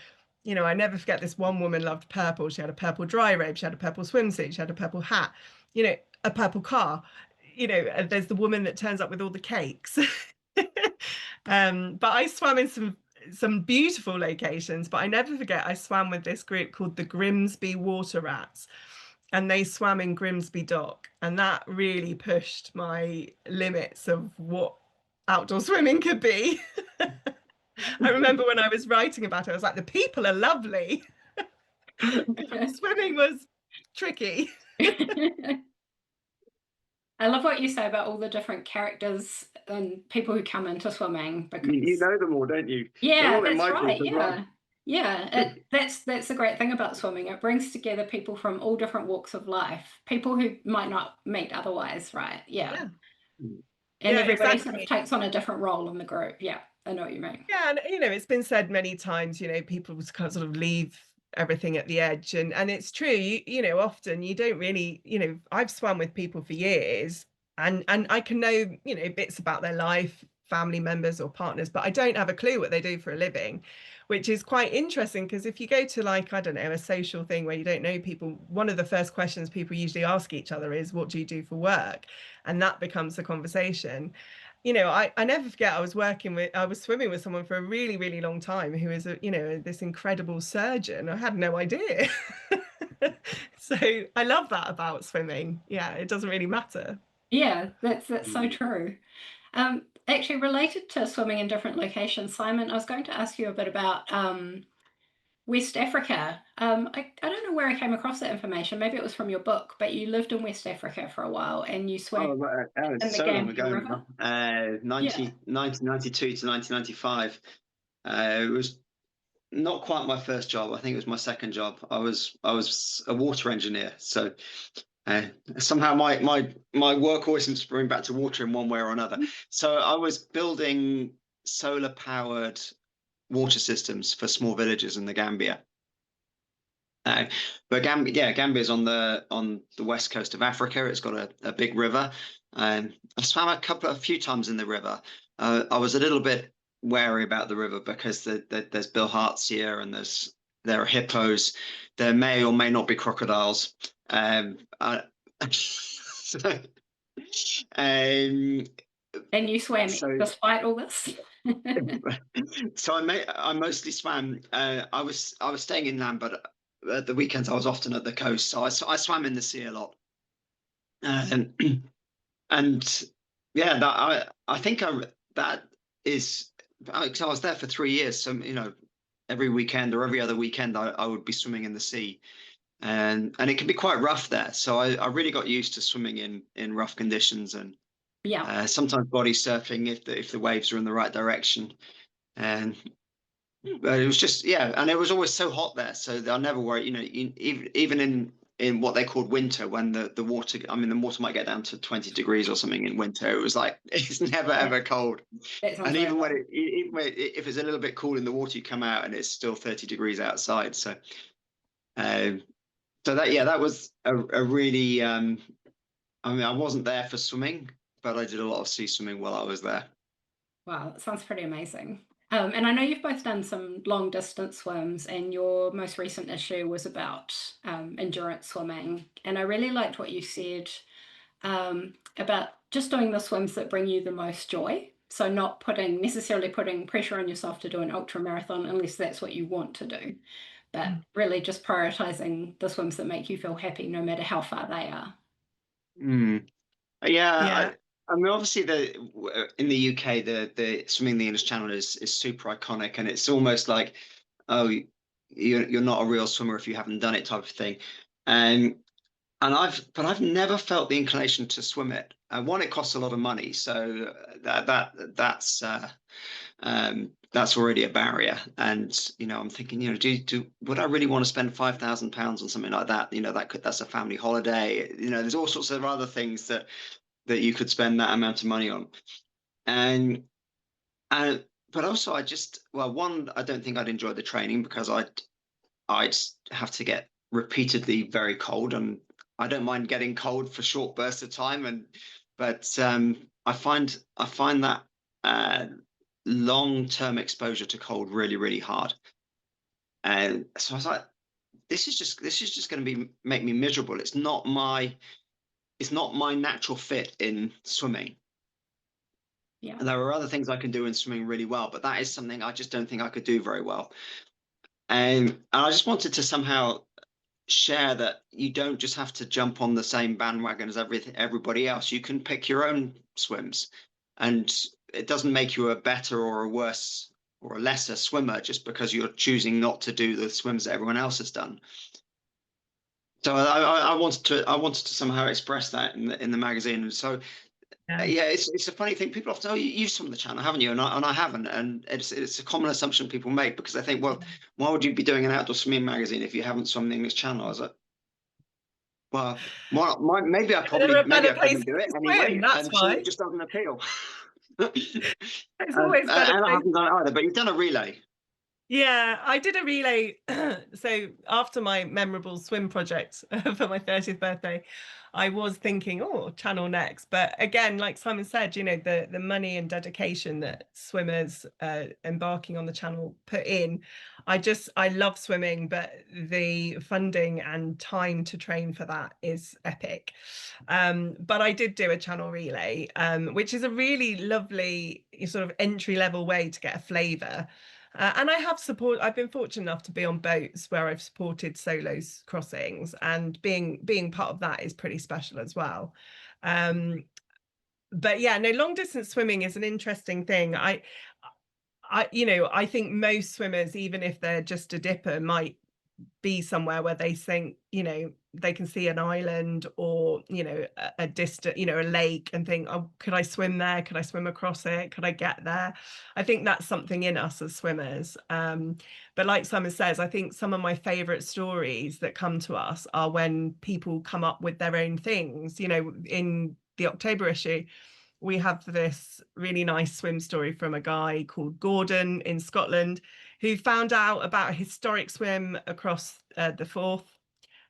you know, I never forget this one woman loved purple. She had a purple dry robe, she had a purple swimsuit, she had a purple hat, you know, a purple car. You know, and there's the woman that turns up with all the cakes. But I swam in some beautiful locations, but I never forget I swam with this group called the Grimsby Water Rats, and they swam in Grimsby Dock, and that really pushed my limits of what outdoor swimming could be. I remember when I was writing about it, I was like, the people are lovely. Swimming was tricky. I love what you say about all the different characters and people who come into swimming, because you know them all, don't you? Yeah, that's right. That's the great thing about swimming. It brings together people from all different walks of life, people who might not meet otherwise, right? Yeah. And everybody sort of takes on a different role in the group. Yeah, I know what you mean. Yeah, and you know, it's been said many times, you know, people sort of leave everything at the edge, and it's true. You know, often you don't really, you know, I've swum with people for years, and I can know, you know, bits about their life, family members or partners, but I don't have a clue what they do for a living, which is quite interesting, because if you go to, like, I don't know, a social thing where you don't know people, one of the first questions people usually ask each other is, what do you do for work? And that becomes the conversation. You know, I never forget, I was swimming with someone for a really, really long time who is you know, this incredible surgeon. I had no idea. So I love that about swimming. Yeah, it doesn't really matter. Yeah, that's so true. Actually, related to swimming in different locations, Simon, I was going to ask you a bit about West Africa. I don't know where I came across that information. Maybe it was from your book, but you lived in West Africa for a while and you swam in the so long Gambia ago, River. 1992 to 1995. It was not quite my first job. I think it was my second job. I was a water engineer, so somehow my work always seems to bring back to water in one way or another. So I was building solar powered water systems for small villages in the Gambia. But Gambia is on the west coast of Africa. It's got a big river. I swam a few times in the river. I was a little bit wary about the river because there's bilharzia and there are hippos. There may or may not be crocodiles. And you swam despite all this? So I mostly swam. I was staying inland, but at the weekends I was often at the coast. So I swam in the sea a lot. And yeah, I think that is. I was there for 3 years. So, you know, every weekend or every other weekend I would be swimming in the sea, and it can be quite rough there. So I really got used to swimming in rough conditions, and sometimes body surfing if the waves are in the right direction. And but it was just, and it was always so hot there, so I never worry. You know, even in what they called winter, when the water, I mean, the water might get down to 20 degrees or something in winter. It was like, it's never ever cold. And even if it's a little bit cool in the water, you come out and it's still 30 degrees outside. So that was a really I mean, I wasn't there for swimming, but I did a lot of sea swimming while I was there. Wow, that sounds pretty amazing. And I know you've both done some long distance swims, and your most recent issue was about endurance swimming. And I really liked what you said about just doing the swims that bring you the most joy. So not necessarily putting pressure on yourself to do an ultra marathon unless that's what you want to do, but really just prioritizing the swims that make you feel happy, no matter how far they are. I mean, obviously, in the UK, the swimming the English Channel is super iconic, and it's almost like, oh, you're not a real swimmer if you haven't done it, type of thing. And I've never felt the inclination to swim it. One, it costs a lot of money, so that's that's already a barrier. And I'm thinking, would I really want to spend £5,000 on something like that? That's a family holiday. There's all sorts of other things that you could spend that amount of money on. And but also one, I don't think I'd enjoy the training, because I'd have to get repeatedly very cold, and I don't mind getting cold for short bursts of time. But I find that long-term exposure to cold really, really hard. And so I was like, this is just going to make me miserable. It's not my natural fit in swimming. Yeah. And there are other things I can do in swimming really well, but that is something I just don't think I could do very well. And I just wanted to somehow share that you don't just have to jump on the same bandwagon as everybody else. You can pick your own swims, and it doesn't make you a better or a worse or a lesser swimmer just because you're choosing not to do the swims that everyone else has done. So I wanted to somehow express that in the magazine. And so yeah, it's a funny thing. People often, you've swum the channel, haven't you? And I haven't. And it's a common assumption people make, because they think, well, why would you be doing an outdoor swimming magazine if you haven't swum the English Channel? I was like, well, maybe I probably do it anyway, that's and why. so it just doesn't appeal. It's always better. And I haven't done it either, but you've done a relay. Yeah, I did a relay. So after my memorable swim project for my 30th birthday, I was thinking, oh, channel next. But again, like Simon said, the money and dedication that swimmers embarking on the channel put in. I love swimming, but the funding and time to train for that is epic. But I did do a channel relay, which is a really lovely sort of entry-level way to get a flavour. And I've been fortunate enough to be on boats where I've supported solos crossings, and being part of that is pretty special as well. But yeah, no, long distance swimming is an interesting thing. I think most swimmers, even if they're just a dipper, might be somewhere where they think, they can see an island or, a distant, a lake, and think, oh, could I swim there? Could I swim across it? Could I get there? I think that's something in us as swimmers. But like Simon says, I think some of my favorite stories that come to us are when people come up with their own things. In the October issue, we have this really nice swim story from a guy called Gordon in Scotland, who found out about a historic swim across the Forth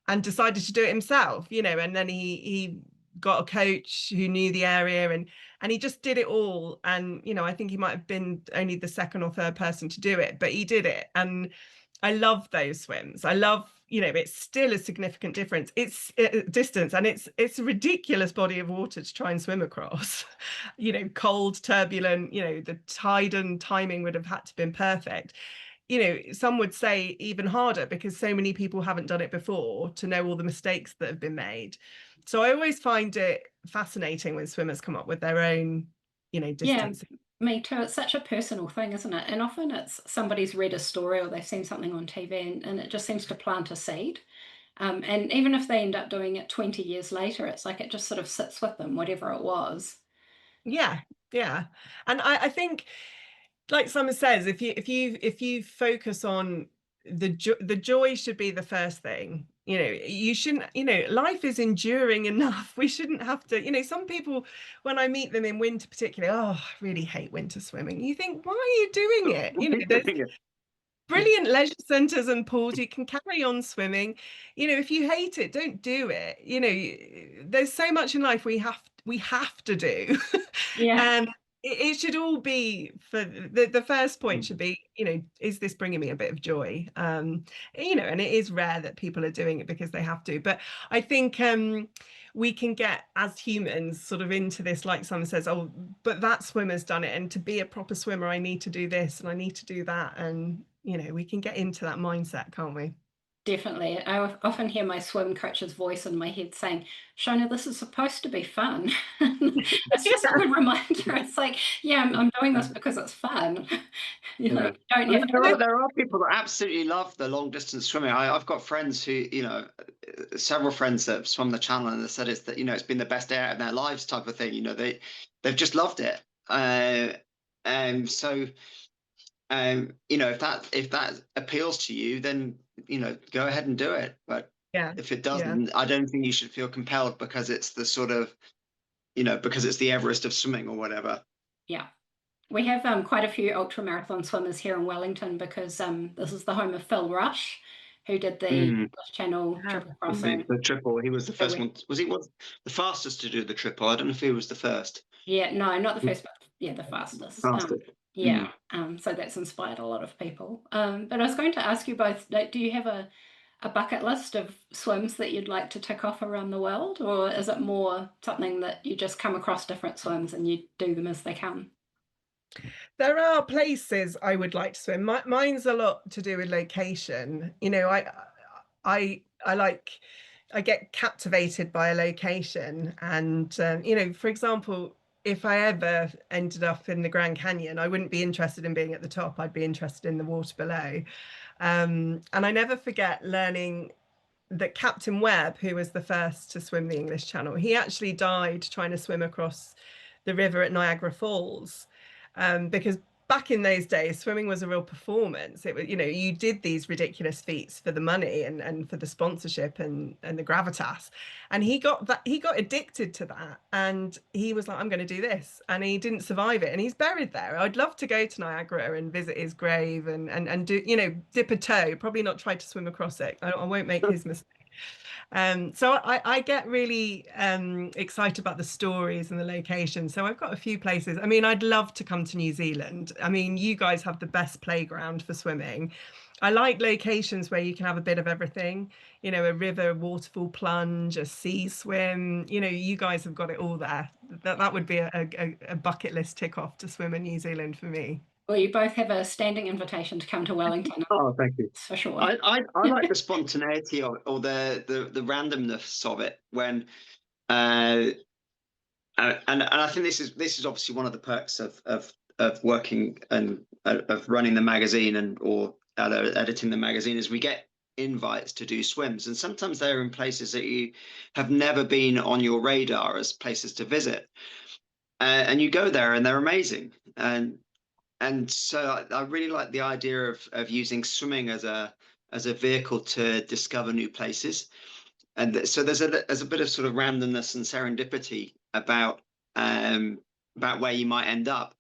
and decided to do it himself, and then he got a coach who knew the area, and he just did it all. And, I think he might have been only the second or third person to do it, but he did it. And I love those swims. I love, it's still a significant difference. It's distance, and it's a ridiculous body of water to try and swim across, cold, turbulent, the tide and timing would have had to been perfect. Some would say even harder, because so many people haven't done it before to know all the mistakes that have been made. So I always find it fascinating when swimmers come up with their own, distance. Yeah, me too. It's such a personal thing, isn't it? And often it's somebody's read a story or they've seen something on TV, and it just seems to plant a seed. And even if they end up doing it 20 years later, it's like it just sort of sits with them, whatever it was. Yeah. And I think, like Simon says, if you focus on the joy should be the first thing. You shouldn't, life is enduring enough. We shouldn't have to, some people, when I meet them in winter particularly, oh, I really hate winter swimming. You think, why are you doing it? There's brilliant leisure centres and pools. You can carry on swimming. If you hate it, don't do it. There's so much in life we have to do. Yeah. And it should all be, for the first point should be, is this bringing me a bit of joy? And it is rare that people are doing it because they have to. But I think we can get, as humans, sort of into this, like someone says, oh, but that swimmer's done it, and to be a proper swimmer, I need to do this and I need to do that. And, we can get into that mindset, can't we? Definitely. I often hear my swim coach's voice in my head saying, Shona, this is supposed to be fun. It's just a good reminder. It's like, yeah, I'm doing this because it's fun. Don't have to. There are people that absolutely love the long distance swimming. I've got friends who, several friends that have swum the channel, and they said it's that, it's been the best day out of their lives type of thing. They've just loved it. And so, you know, if that appeals to you, then, you know, go ahead and do it. But Yeah. if it doesn't, I don't think you should feel compelled because it's the sort of, you know, because it's the Everest of swimming or whatever. Yeah. We have quite a few ultramarathon swimmers here in Wellington because this is the home of Phil Rush, who did the English Channel triple crossing. The triple, he was the first one. Was the fastest to do the triple? I don't know if he was the first. Yeah, no, not the first, but yeah, the fastest. Yeah, so that's inspired a lot of people. But I was going to ask you both, do you have a bucket list of swims that you'd like to tick off around the world, or is it more something that you just come across different swims and you do them as they come? There are places I would like to swim. Mine's a lot to do with location. You know, I get captivated by a location, and you know, for example, if I ever ended up in the Grand Canyon, I wouldn't be interested in being at the top. I'd be interested in the water below. And I never forget learning that Captain Webb, who was the first to swim the English Channel, he actually died trying to swim across the river at Niagara Falls, because back in those days, swimming was a real performance. It was, you know, you did these ridiculous feats for the money and for the sponsorship and the gravitas. And he got addicted to that. And he was like, I'm going to do this. And he didn't survive it. And he's buried there. I'd love to go to Niagara and visit his grave and do, you know, dip a toe, probably not try to swim across it. I won't make his mistake. So I get really excited about the stories and the locations. So I've got a few places. I mean, I'd love to come to New Zealand. I mean, you guys have the best playground for swimming. I like locations where you can have a bit of everything, you know, a river, waterfall plunge, a sea swim. You know, you guys have got it all there. That would be a bucket list tick off to swim in New Zealand for me. Well, you both have a standing invitation to come to Wellington. Oh, thank you. For sure. I like the spontaneity or the randomness of it when, and I think this is obviously one of the perks of working and of running the magazine and or editing the magazine is we get invites to do swims, and sometimes they're in places that you have never been on your radar as places to visit, and you go there and they're amazing. And so I really like the idea of using swimming as a vehicle to discover new places. And so there's a bit of sort of randomness and serendipity about where you might end up.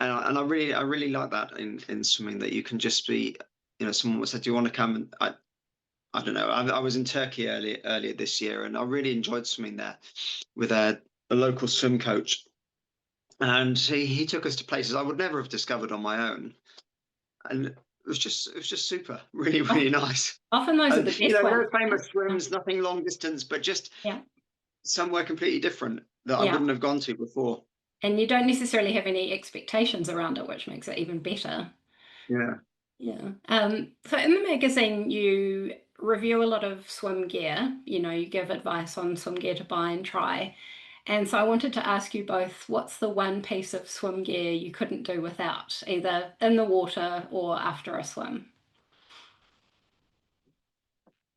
And I really like that in swimming, that you can just be, you know, someone said, do you want to come? And I don't know. I was in Turkey earlier this year, and I really enjoyed swimming there with a local swim coach. And he took us to places I would never have discovered on my own, and it was just super, really nice. Often those are the best ones. No famous swims, nothing long distance, but just somewhere completely different that I wouldn't have gone to before. And you don't necessarily have any expectations around it, which makes it even better. Yeah. So in the magazine, you review a lot of swim gear. You know, you give advice on swim gear to buy and try. And so I wanted to ask you both, what's the one piece of swim gear you couldn't do without, either in the water or after a swim?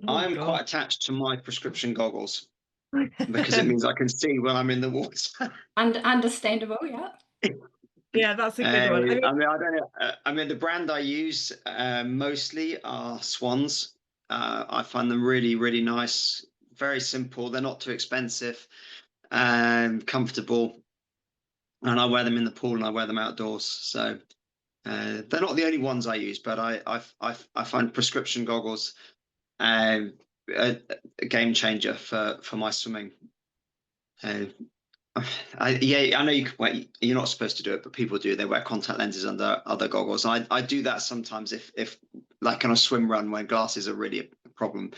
I'm quite attached to my prescription goggles because it means I can see when I'm in the water. Understandable, yeah. Yeah, that's a good one. I mean, I don't know. I mean, the brand I use mostly are Swans. I find them really nice, very simple. They're not too expensive. Comfortable, and I wear them in the pool and I wear them outdoors. So they're not the only ones I use, but I find prescription goggles a game changer for my swimming. I know you're not supposed to do it, but people do. They wear contact lenses under other goggles. I do that sometimes if like on a swim run when glasses are really a problem.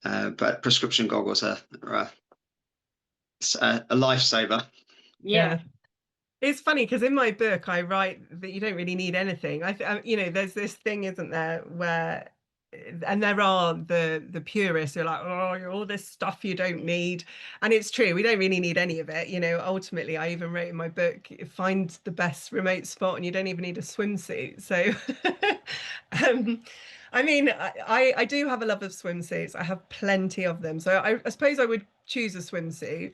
But prescription goggles are a lifesaver. Yeah. It's funny because in my book I write that you don't really need anything. You know, there's this thing, isn't there, where, and there are the purists who are like, oh, all this stuff you don't need. And it's true, we don't really need any of it. You know, ultimately, I even wrote in my book, find the best remote spot and you don't even need a swimsuit. So I mean, I do have a love of swimsuits. I have plenty of them. So I suppose I would choose a swimsuit.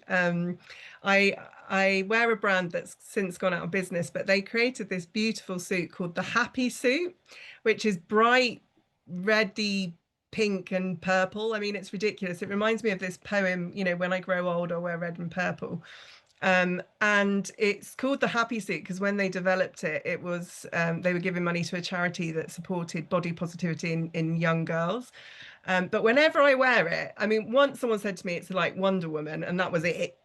I wear a brand that's since gone out of business, but they created this beautiful suit called the Happy Suit, which is bright, reddy, pink and purple. I mean, it's ridiculous. It reminds me of this poem, when I grow old, I'll wear red and purple. And it's called the Happy Suit because when they developed it, it was they were giving money to a charity that supported body positivity in young girls. But whenever I wear it, I mean, once someone said to me, it's like Wonder Woman, and that was it.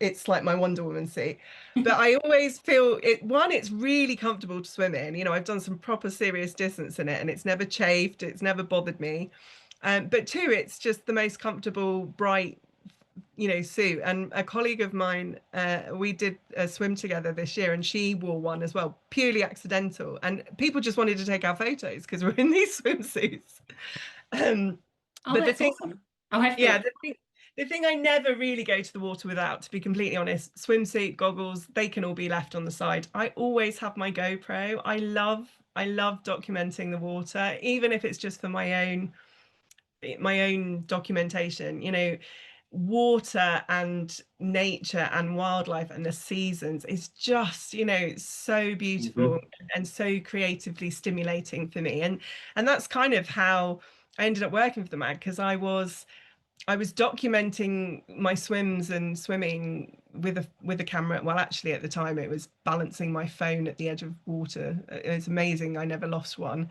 It's like my Wonder Woman suit. But I always feel it's really comfortable to swim in. I've done some proper serious distance in it, and it's never chafed, it's never bothered me. But two, it's just the most comfortable, bright, suit. And a colleague of mine, we did a swim together this year, and she wore one as well, purely accidental. And people just wanted to take our photos because we're in these swimsuits. But that's awesome. I'll have to. The thing I never really go to the water without, to be completely honest, swimsuit, goggles, they can all be left on the side. I always have my GoPro. I love documenting the water, even if it's just for my own documentation. Water and nature and wildlife and the seasons is just so beautiful and so creatively stimulating for me, and that's kind of how I ended up working for the mag, because I was documenting my swims and swimming with a camera. Well, actually at the time it was balancing my phone at the edge of water. It's amazing I never lost one.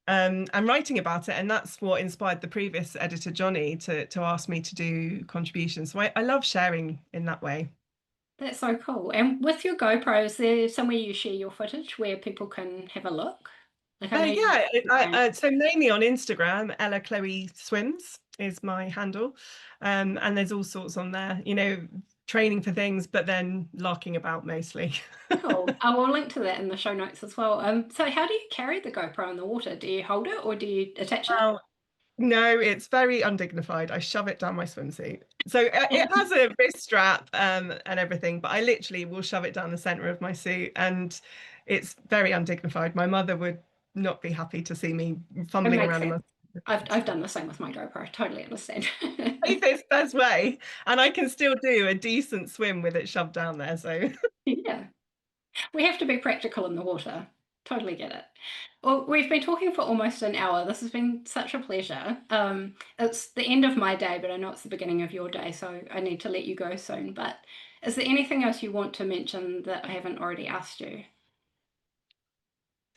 And writing about it, and that's what inspired the previous editor Johnny to ask me to do contributions. So I love sharing in that way. That's so cool. And with your GoPro, is there somewhere you share your footage where people can have a look? So mainly on Instagram, Ella Chloe Swims is my handle, and there's all sorts on there, training for things, but then larking about mostly. Cool. I will link to that in the show notes as well. So how do you carry the GoPro in the water? Do you hold it or do you attach it? No, it's very undignified. I shove it down my swimsuit. So it has a wrist strap and everything, but I literally will shove it down the center of my suit, and it's very undignified. My mother would not be happy to see me fumbling around in my... I've done the same with my GoPro. I totally understand. It's the best way, and I can still do a decent swim with it shoved down there. So yeah, we have to be practical in the water. Totally get it. Well, we've been talking for almost an hour. This has been such a pleasure. It's the end of my day, but I know it's the beginning of your day, so I need to let you go soon. But is there anything else you want to mention that I haven't already asked you?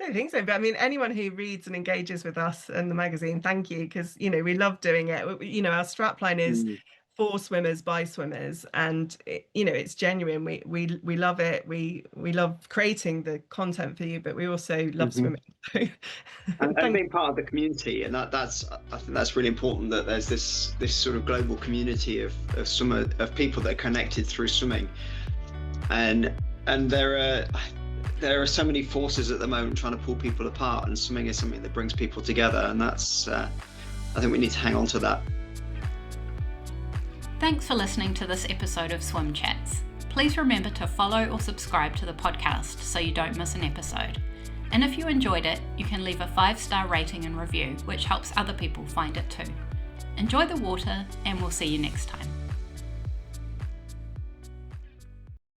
I don't think so, but I mean, anyone who reads and engages with us and the magazine, thank you, because we love doing it. Our strapline is for swimmers by swimmers, and it's genuine. We love it. We love creating the content for you, but we also love swimming. and being part of the community, and I think that's really important, that there's this sort of global community of people that are connected through swimming, and there are so many forces at the moment trying to pull people apart, and swimming is something that brings people together, and that's I think we need to hang on to that. Thanks for listening to this episode of Swim Chats. Please remember to follow or subscribe to the podcast so you don't miss an episode. And if you enjoyed it, you can leave a 5-star rating and review, which helps other people find it too. Enjoy the water, and we'll see you next time.